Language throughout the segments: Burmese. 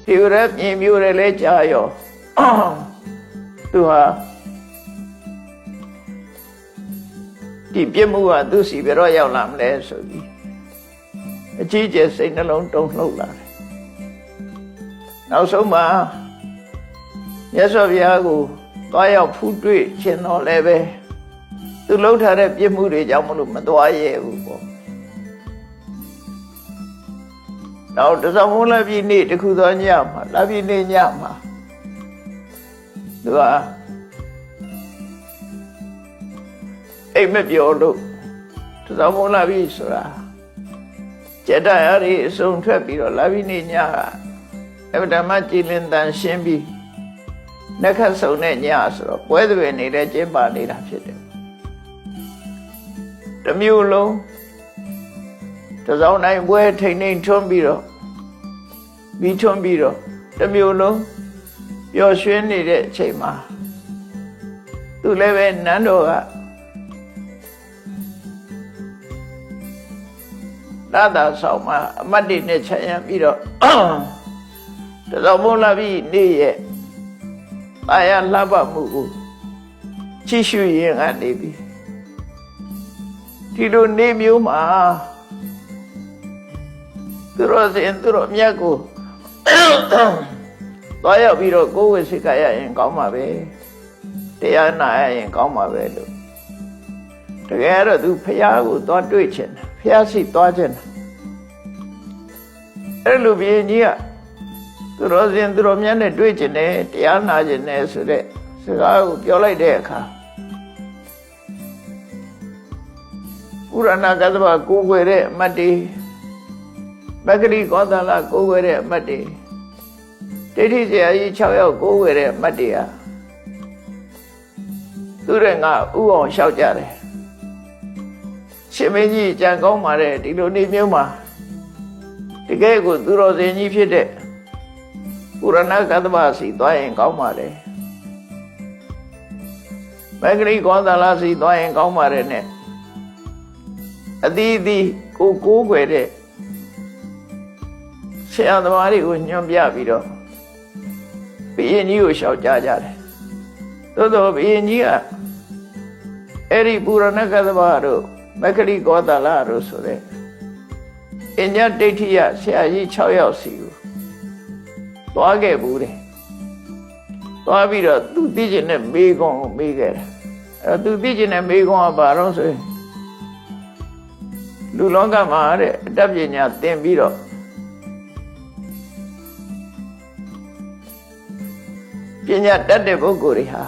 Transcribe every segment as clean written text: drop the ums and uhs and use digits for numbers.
ဒီရက်မြင်မျိုးလည်းလဲကြာရောသူဟာဒီပြစ်မှုကသူစီဘယ်တော့ရောက်လာမလဲဆိုပြီးအကြီးကျယ်စိတ်နှလုံးတုန်လှုပ်လာတယ်နောက်ဆုံးမှာမြတ်စွာဘုရားကိုသွားရောက်ဖူးတွေ့ခြင်းတော့လည်းပဲသူလှုပ်ထားတဲ့ပြစ်မှုတွေကြောင့်မလို့မသွားရဲဘူးပေါ့နောက်တသောမုန်းလပြည့်နေ့တခုသောညမှာလပြည့်နေ့ညမှာသူကအိမ်မပြောလို့တသောမုန်းလပြည့်ဆိုတာကျက်တရားတွေအစုံထွက်ပြီးတော့လပြည့်နေ့ညကအဗဓမ္မကြည်လင်တန်ရှင်းပြီးနှက်ခတ်ဆုံတဲ့ညဆိုတော့ပွဲသွေနေတဲ့ကျင်းပါနေတာဖြစ်တယ်တမျိုးလုံးတစောင်းတိုင်းပွဲထိန်ထိန်ထွန်းပြီးတော့ပြီးထွန်းပြီးတော့တမျိုးလုံးပျော်ရွှင်နေတဲ့အချိန်မှာသူလည်းပဲနန်းတော်ကလာတာဆောင်မှာအမတ်တွေနဲ့ခြံရံပြီးတော့တစောင်းမုန်းလာပြီးနေ့ရဲ့တာယာလှပမှုကိုချီးရှုရင်ကနေပြီးဒီလိုနေမျိုးမှာသူတော်စင်သူတော်မြတ်ကိုသွားရောက်ပြီးတော့ကိုယ်ဝိစိကရရင်ကောင်းပါပဲတရားနာရရင်ကောင်းပါပဲလို့တကယ်တော့သူဖះကိုသွားတွေ့ချင်တယ်ဖះရှိသွားချင်တယ်အဲ့လိုဘုရင်ကြီးကသူတော်စင်သူတော်မြတ်နဲ့တွေ့ချင်တယ်တရားနာချင်တယ်ဆိုတဲ့စကားကိုပြောလိုက်တဲ့အခါပုရဏကသဗ္ဗကိုယ်ွယ်တဲ့အမတ်တွေမဂ္ဂလိကောသလကိုယ်ွယ်တဲ့အမတ်တွေဒိဋ္ဌိဆရာကြီး6ယောက်ကိုယ်ွယ်တဲ့အမတ်တွေဟာသူတဲ့ငါဥအောင်လျှောက်ကြတယ်ရှင်မင်းကြီးကြံကောင်းပါတယ်ဒီလိုနေမျိုးမှာတကယ်ကိုသူတော်စင်ကြီးဖြစ်တဲ့ပုရဏကသဗ္ဗစီသွားရင်ကောင်းပါတယ်မဂ္ဂလိကောသလစီသွားရင်ကောင်းပါတယ်နဲ့အသီးသီးကိုးကွယ်တဲ့ဆရာသမားတွေကိုညွှန်ပြပြီးတော့ဘုရင်ကြီးကိုလျှောက်ကြားကြတယ်သို့တော့ဘုရင်ကြီးကအဲ့ဒီပုရဏကသဗ္ဗတို့မဂ္ဂလိကောသလတို့ဆိုတဲ့အညဒိဋ္ဌိယဆရာကြီး6ယောက်စီကိုသွားခဲ့ဘူးတယ်သွားပြီးတော့သူသိကျင်တဲ့မေကွန်ကိုမေးခဲ့တယ်အဲ့သူသိကျင်တဲ့မေကွန်ကဘာလို့ဆိုရင်လူလောကမှာတဲ့အတတ်ပညာသင်ပြီးတော့ပညာတတ်တဲ့ပုဂ္ဂိုလ်တွေဟာ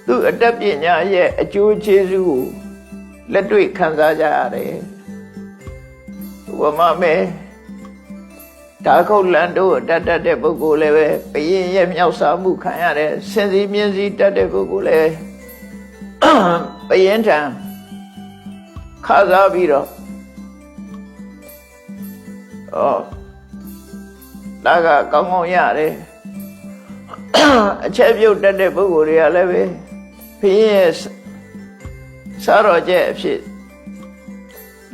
သူအတတ်ပညာရဲ့အကျိုးကျေးဇူးကိုလက်တွေ့ခံစားကြရတယ်ဥပမာမဲ့ဒါခုတ်လန်တို့တတ်တဲ့ပုဂ္ဂိုလ်လည်းပဲဘယင်ရဲ့မြောက်စားမှုခံရတယ်စင်စီမြင်စီတတ်တဲ့ပုဂ္ဂိုလ်လည်းဘယင်ထံခါစားပြီးတော့ဒါကကောင်းကောင်းရတယ်အချက်ပြုတ်တတ်တဲ့ပုဂ္ဂိုလ်တွေကလည်းပဲဘုရင်ရဲ့စားတော်ကျက်အဖြစ်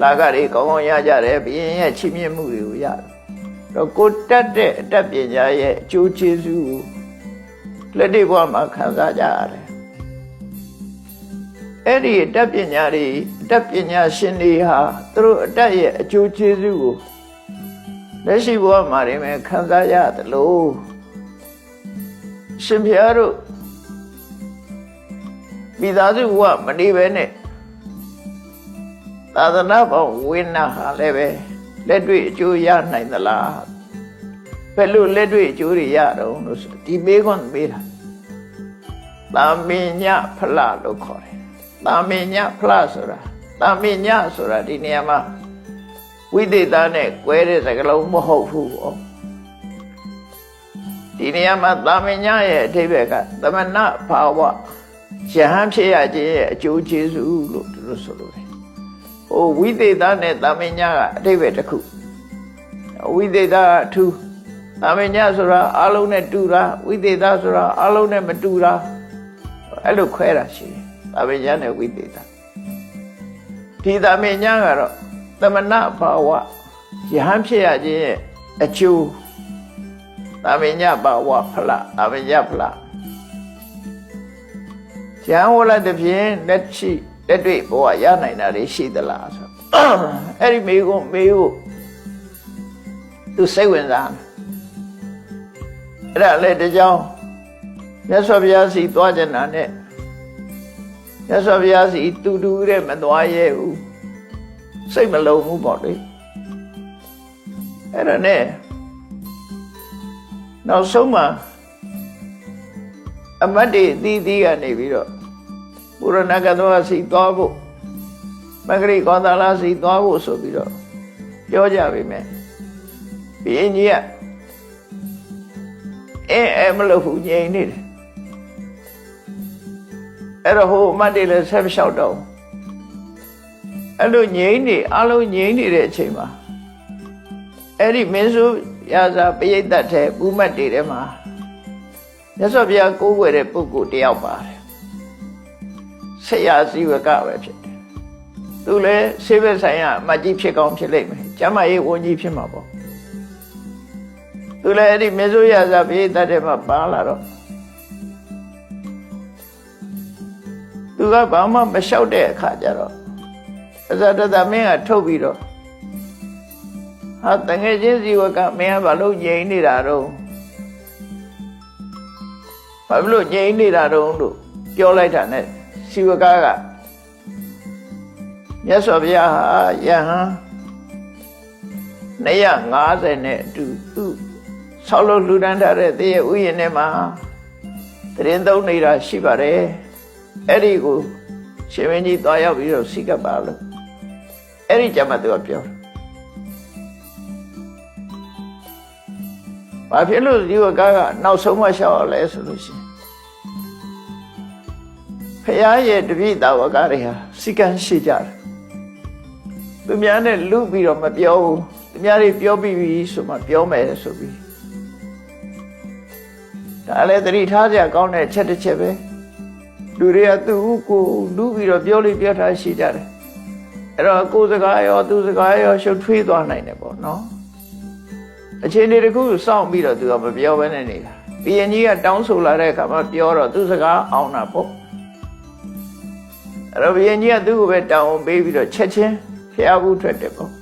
လာကတွေကောင်းကောင်းရကြတယ်ဘုရင်ရဲ့ချီးမြှင့်မှုတွေကိုရတယ်တော့ကိုတတ်တဲ့အတတ်ပညာရဲ့အကျိုးကျေးဇူးကိုလက်တွေ့ဘဝမှာခံစားကြရတယ်အဲ့ဒီအတတ်ပညာတွေအတတ်ပညာရှင်တွေဟာသူတို့အတတ်ရဲ့အကျိုးကျေးဇူးကိုလက်ရှိဘဝမှာနေမယ်ခံစားရတယ်လို့ရှင်ဘုရားတို့မိသားစုဘဝမနေပဲနဲ့သာသနာ့ဘောင်ဝိနာဟာလည်းပဲလက်တွေ့အကျိုးရနိုင်သလားဘယ်လိုလက်တွေ့အကျိုးတွေရတော့လို့ဆိုဒီမေးခွန်းမေးတာသာမညဖလလို့ခေါ်တယ်သာမညဖလဆိုတာသာမညဆိုတာဒီနေရာမှာဝိသေသနဲ့꿰တဲ့စကားလုံးမဟုတ်ဘူးဟောဒီနေရာမှာသာမညရဲ့အဓိပ္ပာယ်ကသမဏဘာဝယဟန်ဖြစ်ရခြင်းရဲ့အကျိုးကျေးဇူးလို့သူတို့ဆိုလို့တယ်ဟိုဝိသေသနဲ့သာမညကအဓိပ္ပာယ်တစ်ခုဝိသေသအထူးသာမညဆိုတာအလုံးနဲ့တူတာဝိသေသဆိုတာအလုံးနဲ့မတူတာအဲ့လိုခွဲတာရှိတယ်သာမညနဲ့ဝိသေသဒီသာမညကတော့သမဏဘာဝယဟန်ဖြစ်ရခြင်းရဲ့အကျိုး သာမညပါဝဖလသာမညဖလကျမ်းဝလတဖြင့်လက်တွေ့ဘဝရနိုင်တာတွေရှိသလားဆိုအဲ့ဒီမေကိုသူစိတ်ဝင်စားအဲ့ဒါလည်းတကြောင်မြတ်စွာဘုရားစီသွားကြတာနဲ့မြတ်စွာဘုရားစီတူတဲ့မသွားရဲဘူးစိတ်မလုံဘူးပေါ့လေအဲ့ဒါနဲ့နောက်ဆုံးမှာအမတ်တွေအသီးကနေပြီးတော့ပုရဏကသောစီသွားဖို့မဂရိကောသလစီသွားဖို့ဆိုပြီးတော့ပြောကြပြီမဲ့ဘုရင်ကြီးကအဲမလို့ဘူးငြိမ်နေတယ်အဲ့တော့ဟိုအမတ်တွေလည်းဆက်လျှောက်တော့အဲ့လိုငြိမ်နေအလုံးငြိမ်နေတဲ့အချိန်မှာအဲ့ဒီမင်းစုရာဇာပရိသတ်ထဲဥမတ်တွေထဲမှာမြတ်စွာဘုရားကိုးကွယ်တဲ့ပုဂ္ဂိုလ်တယောက်ပါတယ်ဆရာဇီဝကပဲဖြစ်တယ်သူလည်းဆေးဘက်ဆိုင်ရာအမတ်ကြီးဖြစ်ကောင်းဖြစ်လိမ့်မယ်ကျမ်းမာရေးဝန်ကြီးဖြစ်မှာပေါ့သူလည်းအဲ့ဒီမင်းစုရာဇာပရိသတ်ထဲမှာပါလာတော့သူကဘာမှမလျှောက်တဲ့အခါကျတော့အဇာတတမင်းကထုတ်ပြီးတော့ဟာတငယ်ချင်းဇီဝကမင်းကဘာလို့ငြိမ်နေတာတော့ဘာလို့ငြိမ်နေတာတော့လို့ပြောလိုက်တာနဲ့ဇီဝကမြတ်စွာဘုရားဟာယဟန်250နဲ့အတူသူဆောက်လို့လူဒန်းထားတဲ့တည်းဥယျာဉ်ထဲမှာတရင်သုံးနေတာရှိပါတယ်အဲ့ဒီကိုရှင်မင်းကြီးသွားရောက်ပြီးတော့စိကပ်ပါလို့အဲ့ဒီကြမှာသူကပြောဘာဖြစ်လို့ဇီဝကနောက်ဆုံးမှရှောက်ရလဲဆိုလို့ရှိရင်ဖရာရဲ့တပည့်တော်ဝကတွေဟာစိကံရှိကြတယ်သူများနဲ့လူပြီးတော့မပြောဘူးသူများတွေပြောပြီးပြီဆိုမှပြောမယ်ဆိုပြီးဒါလည်းသတိထားကြကောင်းတဲ့ချက်တစ်ချက်ပဲလူတွေကသူ့ကိုလူပြီးတော့ပြောလိပြောထားရှိကြတယ်အဲ့တော့ကိုယ်စကားရောသူစကားရောရှုပ်ထွေးသွားနိုင်တယ်ပေါ့နော်အချိန်လေးတစ်ခုစောင့်ပြီးတော့သူကမပြောဘဲနဲ့နေတာဘုရင်ကြီးကတောင်းဆိုလာတဲ့အခါမှာပြောတော့သူစကားအောင်တာပေါ့အဲ့တော့ဘုရင်ကြီးကသူ့ကိုပဲတောင်းပေးပြီးတော့ချက်ချင်းဖျားဘူးထွက်တယ်ပေါ့